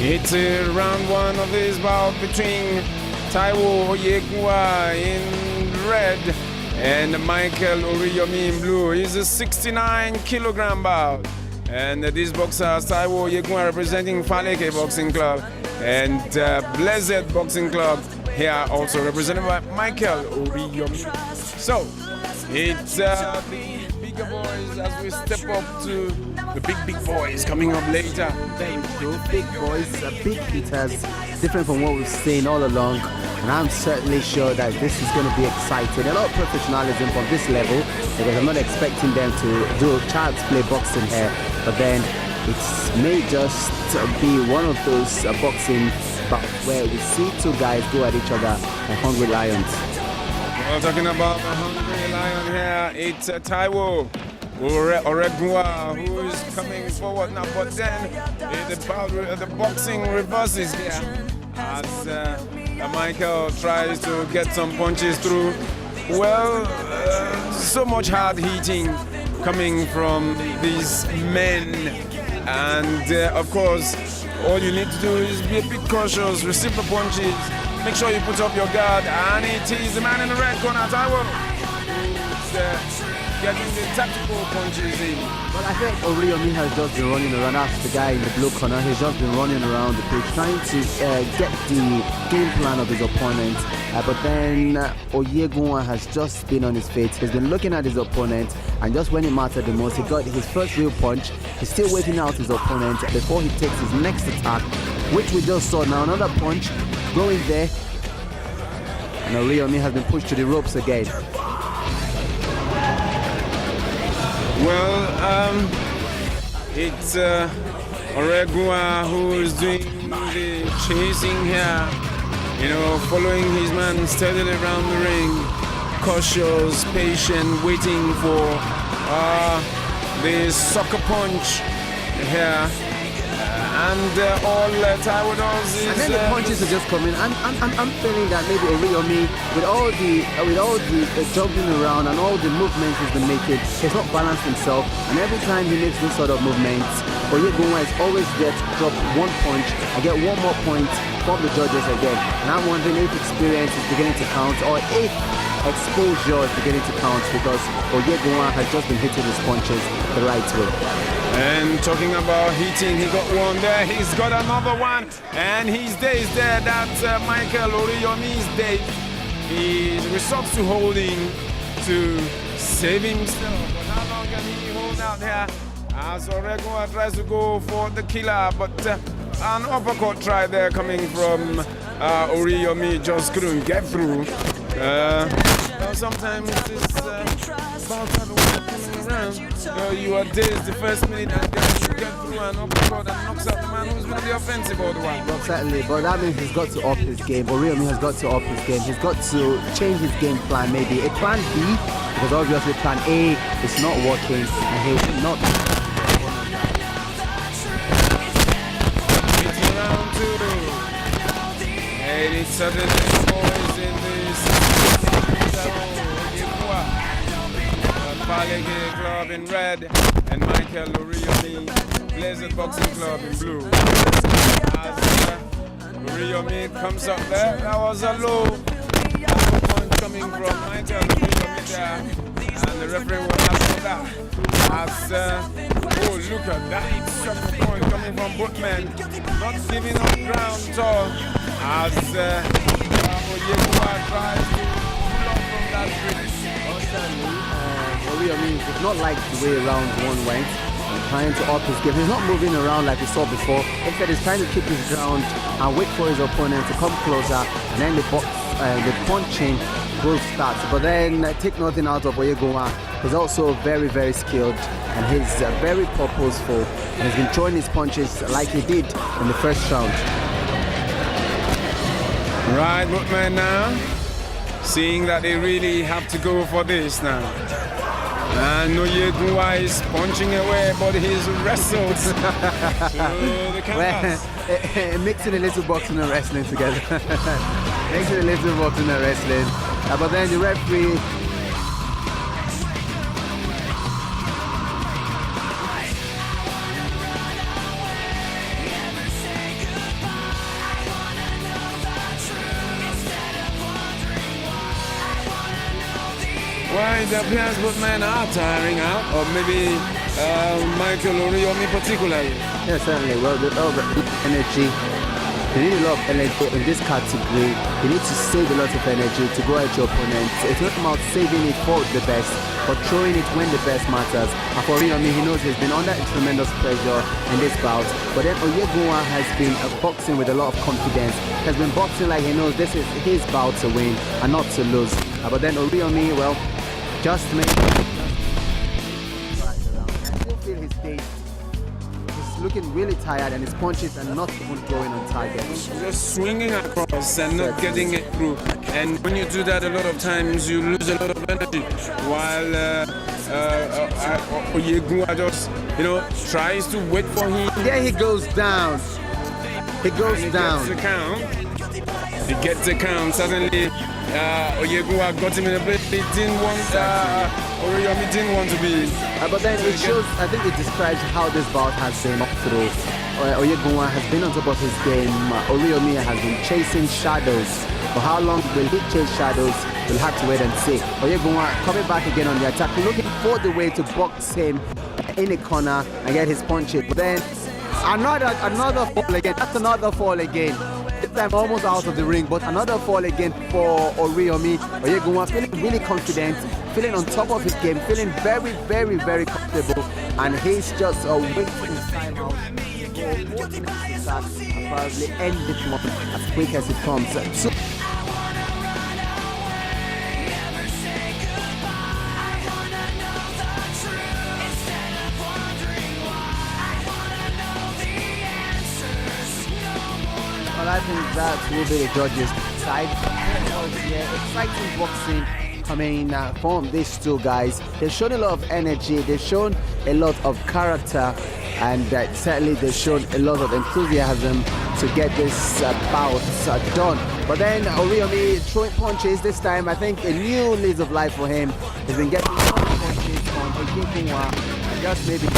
It's round one of this bout between Taiwo Oyegwa in red and Michael Oriyomi in blue. It's a 69 kilogram bout. And these boxers, Taiwo Oyegwa representing Faleke Boxing Club and Blessed Boxing Club here also represented by Michael Oriyomi. So, it's the bigger boys as we step up to the big boys coming up later. Very true. Big boys, big hitters, different from what we've seen all along. And I'm certainly sure that this is going to be exciting. A lot of professionalism from this level, because I'm not expecting them to do child's play boxing here. But then it may just be one of those boxing bouts where we see two guys go at each other like hungry lions. We're talking about the hungry lion here. It's Taiwo Oyegwa who is coming forward now. But then the boxing reverses here as Michael tries to get some punches through. Well, so much hard hitting coming from these men. And of course, all you need to do is be a bit cautious, receive the punches. Make sure you put up your guard, and it is the man in the red corner, Taiwo, who's getting the tactical punches in. Well, I think Oriyomi has just been running around after the guy in the blue corner. He's just been running around the pitch, trying to get the game plan of his opponent. But then Oyegwa has just been on his feet. He's been looking at his opponent, and just when it mattered the most, he got his first real punch. He's still waiting out his opponent before he takes his next attack, which we just saw now. Another punch going there, and Oriyomi has been pushed to the ropes again. Well, it's Oyegwa who is doing the chasing here, you know, following his man steadily around the ring, cautious, patient, waiting for the sucker punch here. And all Taiwo does is... And then the punches are just coming. I'm feeling that maybe Oriyomi, with all the jumping around and all the movements he's been making, he's not balanced himself. And every time he makes this sort of movements, Oyegwa is always there to drop one punch and get one more point from the judges again. And I'm wondering if experience is beginning to count, or if exposure is beginning to count, because Oyegwa has just been hitting his punches the right way. And talking about hitting, he got one there, he's got another one, and his day is there. That's Michael Oriyomi's day. He resorts to holding to save himself. But how long can he hold out here as Oyegwa tries to go for the killer? But an uppercut try there coming from Oriyomi just couldn't get through. Sometimes this bout coming around, you are dazed the first minute, and then you get through an uppercut and knocks out the man who's going to be offensive all the while. Well, certainly, but that means he's got to up his game. Oriyomi has got to up his game. He's got to change his game plan, maybe a plan B, because obviously plan A is not working, and he will not. It's round two. And it's suddenly boys in this Faleke Club in red and Michael Oriyomi Blessed Boxing Club in blue. As Oriyomi comes up there, that was a low punch coming from Michael Oriyomi there, and the referee will have for that. As oh, look at that shot point coming from both men, not giving up ground at all. As Oyegwa tries to pull up from that bridge. Oriyomi did not like the way round one went, and trying to up his game. He's not moving around like we saw before. Instead, he's trying to keep his ground and wait for his opponent to come closer, and then the punching will start. But then take nothing out of Oyegwa. He's also very, very skilled, and he's very purposeful, and he's been throwing his punches like he did in the first round. Right, Bootman now, seeing that they really have to go for this now. And Oyegwa is punching away, but he's wrestled to the canvas. Well, mixing a little boxing and wrestling together. Mixing a little boxing and wrestling. But then the referee Well, it appears both men are tiring out, or maybe Michael Oriomi particularly. Yeah, certainly. Well, the energy. You need a lot of energy in this category. You need to save a lot of energy to go at your opponent. It's not about saving it for the best, but throwing it when the best matters. And for Oriomi, he knows he's been under tremendous pressure in this bout. But then Oyegunwa has been boxing with a lot of confidence. Has been boxing like he knows this is his bout to win and not to lose. But then Oriomi, well, just made. I still feel his day. He's looking really tired and his punches are not even going on target. Just swinging across and not getting it through. And when you do that, a lot of times you lose a lot of energy. While Oyegunwa just, tries to wait for him. There he goes down. He goes down. He gets the count. Suddenly, Oyegunwa got him in a place he didn't want. Oriomi didn't want to be. But then it shows, I think it describes how this bout has been up through. Oyegunwa has been on top of his game. Oriomi has been chasing shadows. For how long will he chase shadows? We'll have to wait and see. Oyegunwa coming back again on the attack, looking for the way to box him in a corner and get his punches. But then another fall again. That's another fall again. This time almost out of the ring, but another fall again for Oriomi. Oyegunwa feeling really confident, feeling on top of his game, feeling very, very, very comfortable, and he's just waiting his time out for and probably end this one as quick as it comes. So I think that will be the judges' side. Exciting boxing coming from these two guys. They've shown a lot of energy, they've shown a lot of character, and certainly they've shown a lot of enthusiasm to get this bout done. But then Oriomi throwing punches this time. I think a new lease of life for him. He's been getting punches on Oyegunwa and just maybe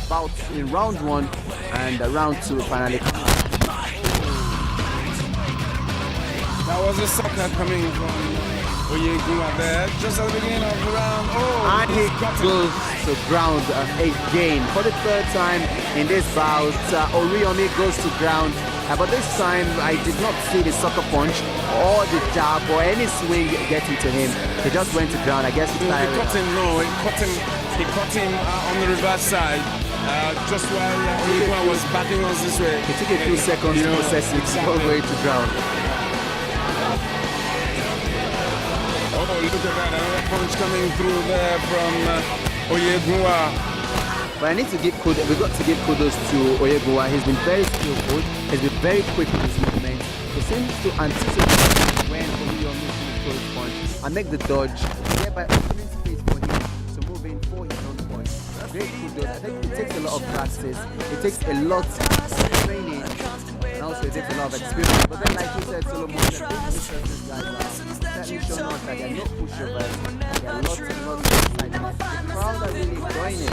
bouts in round 1 and round 2 finally. That was a sucker coming from Oyegunwa there, just at the beginning of the round. And he goes to ground again for the 3rd time in this bout. Oriomi goes to ground, but this time I did not see the sucker punch or the jab or any swing getting to him. He just went to ground. I guess he caught him. No, he caught him on the reverse side. Just while Oyegunwa was backing us this way. It took a few seconds to process it all the way to ground. Oh, look at that, another punch coming through there from Oyegunwa. But I need to give kudos, we've got to give kudos to Oyegunwa. He's been very skillful, he's been very quick with his movement. He seems to anticipate when Oriomi throws his punch and make the dodge, thereby opening space for him to move in for his own point. Great kudos. I think it takes a lot of practice, it takes a lot of training, and also it takes a lot of experience. But then, like you said, Solomon, these guys are certainly showing us that they're not pushovers. There are lots and lots of excitement. The crowd are really enjoying it.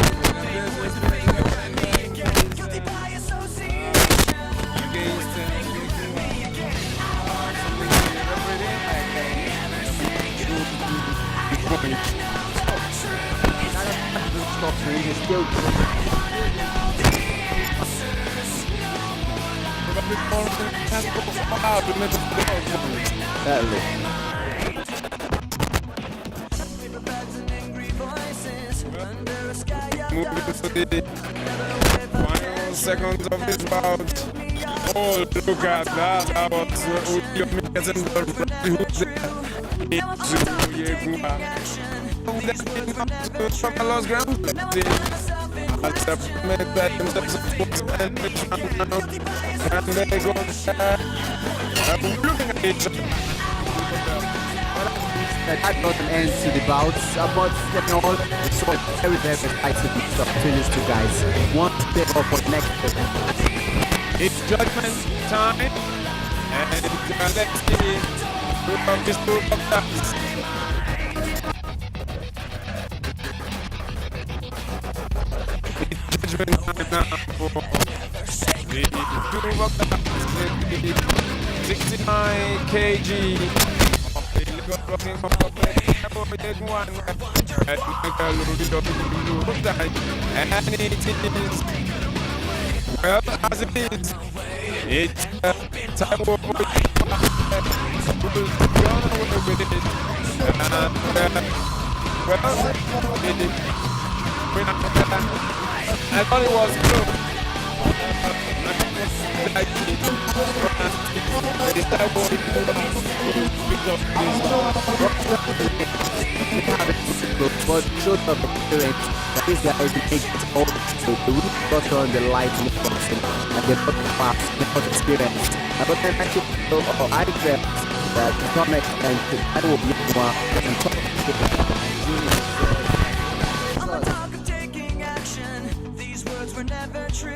He's still moving to the final seconds of this bout. Oh, look at that. That was Oyegunwa getting the right hook there into Oyegunwa. From the lost ground. As the made back themselves and they go looking at each other. That doesn't end to the bouts, but you know, it's so very, very exciting between these two guys. One step up for next step. It's judgment time, and let's see who of these two boxers. It's judgment time now for the two boxers with the 69 kg of the blocking from the play. And it is, well, as it is, it's Taiwo who's gone away with it. I thought it was close. But showed up experience that these guys make it all so the root got on the light in the boxing and they got the fast, they got experience. But then I think I felt that to some extent I will be one and talk were never true.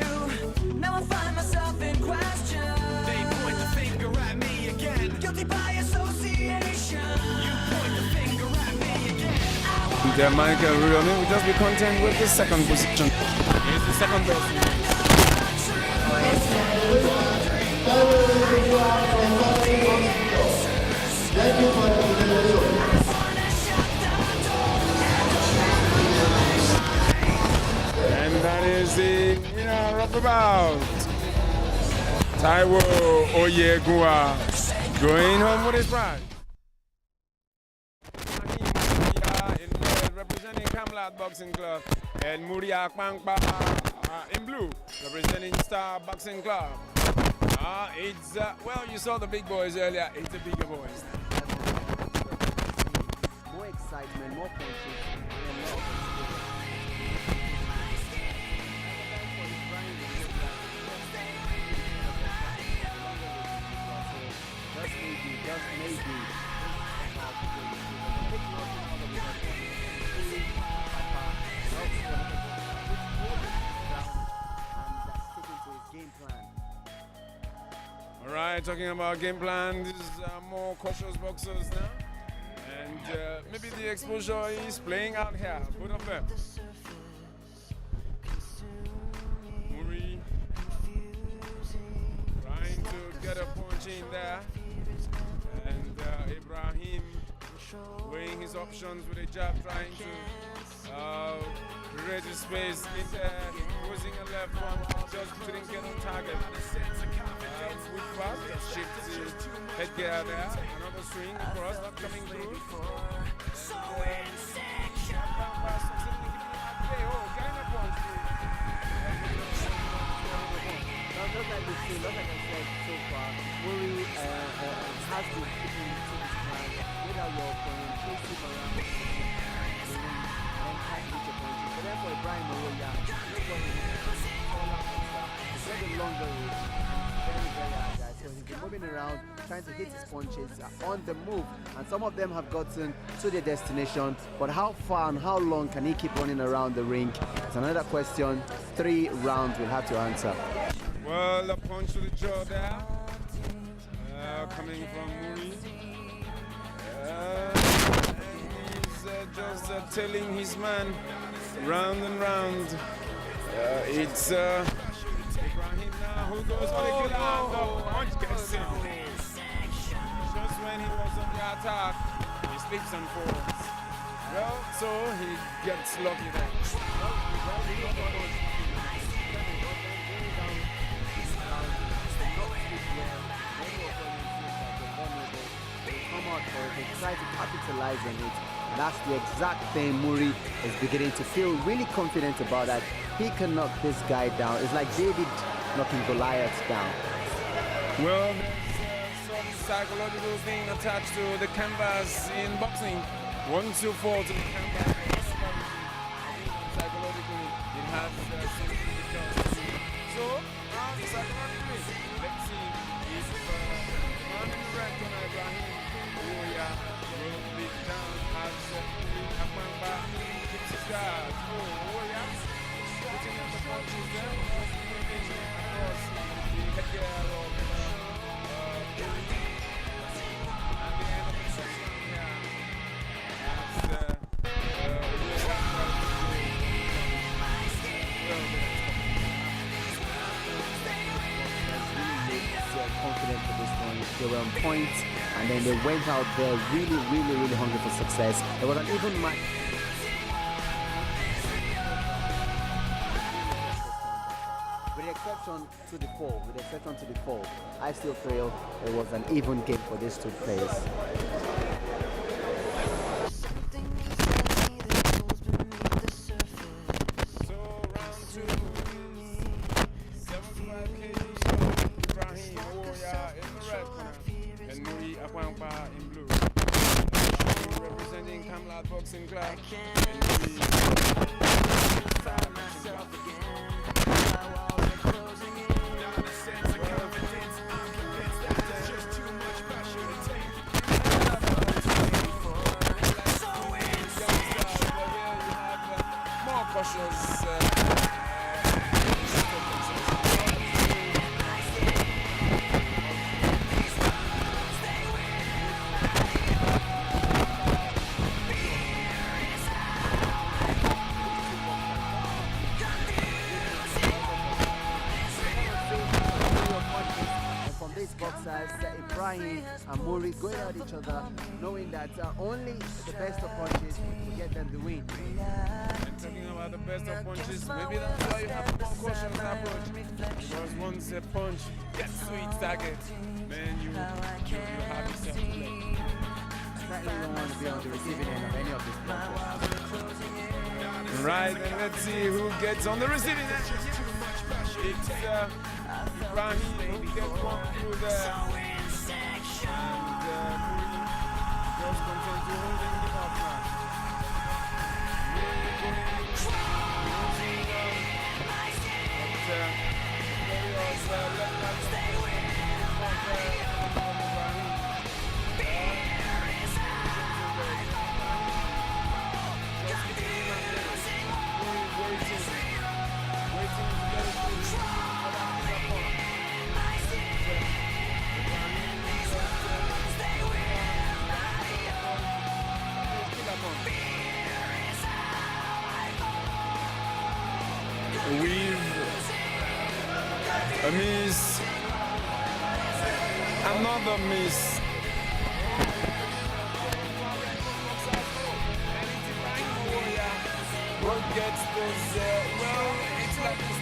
Now I find myself in question. They point the finger at me again. Guilty by association. You point the finger at me again. Michael Rioni will just be content with the second position. Here's the second best. And that is the winner of the bout. Taiwo Oyegua going home with his prize. Representing Kamlat Boxing Club, and Muria Kwangpa in blue representing Star Boxing Club. It's well, you saw the big boys earlier. It's the bigger boys. More excitement, more punches. Just maybe. All right, talking about game plan, these are more cautious boxers now. And maybe the exposure is playing out here, both of them. Muri trying to get a punch in there. And Ibrahim weighing his options with a jab, trying to create his space in there, using a left one, just didn't get on target. With fast, just shift the headgear there, another swing across, not coming through. Just like I said so far, Muri has to keep him to his plan without your opponent, chase him around the and catch the punches. But then for Ibrahim Oroya, look what he did. It's very longer range, very agile. So he's been moving around, trying to hit his punches on the move, and some of them have gotten to their destination. But how far and how long can he keep running around the ring? It's another question. 3 rounds we'll have to answer. Well, a punch to the jaw there, coming from Muri. He's just telling his man round and round. It's Ibrahim now who goes for the killer, and the punch gets him. Just when he was on the attack, he slips and falls. Well, so he gets lucky there. They try to capitalize on it. That's the exact thing Muri is beginning to feel really confident about, that he can knock this guy down. It's like David knocking Goliath down. Well, there's some psychological thing attached to the canvas in boxing. Once you fall to the canvas, psychologically, it has something to tell you. So, psychologically, let's see if man in the red corner, Ibrahim Oroya, will be down as Akwamba keeps his guard. Oroya putting in the punches there, across the headgear of at the end of the session here. Confident for this one. They were on point, and and then they went out there really hungry for success. It was an even match. With the exception to the fall, I still feel it was an even game for these two players. Something inside me that goes beneath the surface. So round 2, 75 kg, Ibrahim Warrior in the red corner, and Muri Akwangba in blue. Representing Kamlat Boxing Club, and Muri Find myself again. My walls are closing in. Not a sense of confidence. I'm convinced that there's just too much pressure to take. So insane. more cautious. These boxers, Ibrahim and Muri, going at each other, knowing that only the best of punches will get them the win. And talking about the best of punches, maybe that's why you have more cautious approach. Because once a punch gets to its target, man, you have yourself to play. Certainly don't want to be on the receiving end of any of these punches. Right, and let's see who gets on the receiving end. It's Ibrahim who gets one through there. And just content to holding him up now. With a miss, another miss. What gets this? Well, it's like this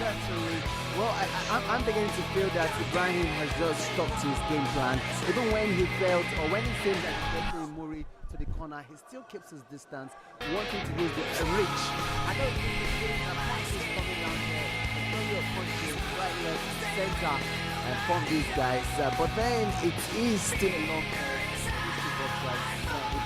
Certainly. Well, I'm beginning to feel that Ibrahim has just stuck to his game plan. Even when he felt, or when he feels that he's getting Muri to the corner, he still keeps his distance, wanting to use the reach. I don't think he's feeling that punches coming down there. A flurry of punches, right, left, center, and from these guys. But then it is still a long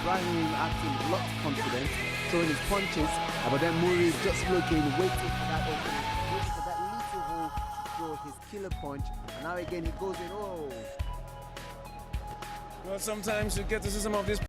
Ibrahim acting a lot of confidence, throwing his punches, but then Muri just looking, waiting for that opening, waiting for that little hole to throw his killer punch. And now again he goes in, oh. Well, sometimes you get to see some of these